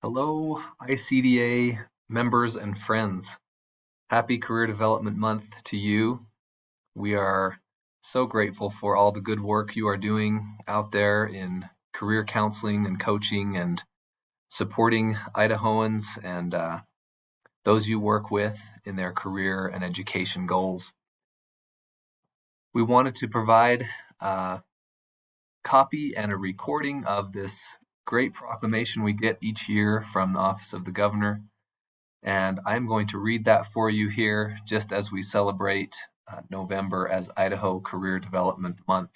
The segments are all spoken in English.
Hello, ICDA members and friends. Happy Career Development Month to you. We are so grateful for all the good work you are doing out there in career counseling and coaching and supporting Idahoans and those you work with in their career and education goals. We wanted to provide a copy and a recording of this great proclamation we get each year from the Office of the Governor. And I'm going to read that for you here just as we celebrate November as Idaho Career Development Month.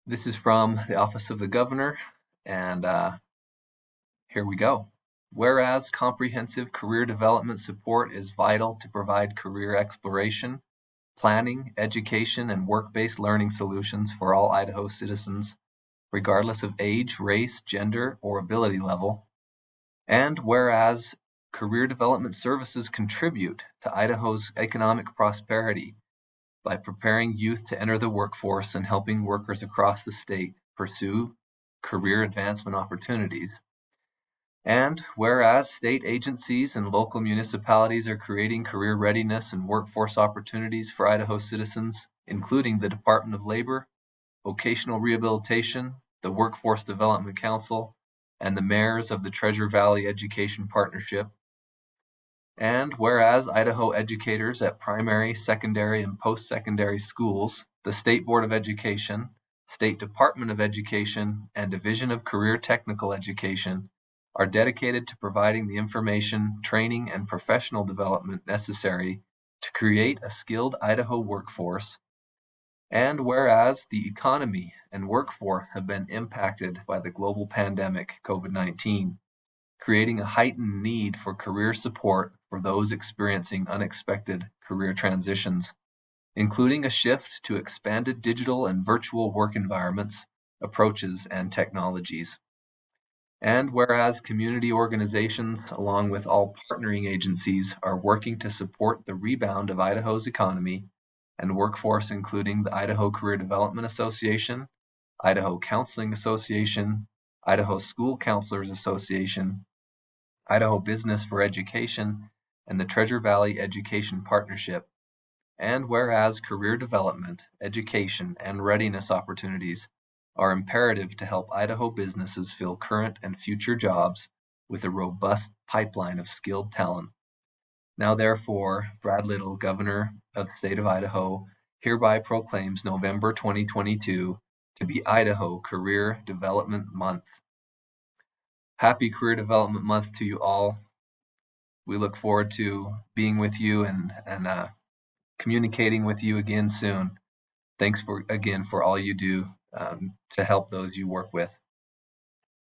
This is from the Office of the Governor, and here we go. Whereas comprehensive career development support is vital to provide career exploration, planning, education, and work-based learning solutions for all Idaho citizens, regardless of age, race, gender, or ability level. And whereas career development services contribute to Idaho's economic prosperity by preparing youth to enter the workforce and helping workers across the state pursue career advancement opportunities. And whereas state agencies and local municipalities are creating career readiness and workforce opportunities for Idaho citizens, including the Department of Labor, Vocational Rehabilitation, the Workforce Development Council, and the mayors of the Treasure Valley Education Partnership. And whereas Idaho educators at primary, secondary, and post-secondary schools, the State Board of Education, State Department of Education, and Division of Career Technical Education are dedicated to providing the information, training, and professional development necessary to create a skilled Idaho workforce. And whereas the economy and workforce have been impacted by the global pandemic, COVID-19, creating a heightened need for career support for those experiencing unexpected career transitions, including a shift to expanded digital and virtual work environments, approaches, and technologies. And whereas community organizations, along with all partnering agencies, are working to support the rebound of Idaho's economy and workforce, including the Idaho Career Development Association, Idaho Counseling Association, Idaho School Counselors Association, Idaho Business for Education, and the Treasure Valley Education Partnership. And whereas career development, education, and readiness opportunities are imperative to help Idaho businesses fill current and future jobs with a robust pipeline of skilled talent. Now therefore, Brad Little, Governor of the State of Idaho, hereby proclaims November 2022 to be Idaho Career Development Month. Happy Career Development Month to you all. We look forward to being with you and communicating with you again soon. Thanks again for all you do to help those you work with.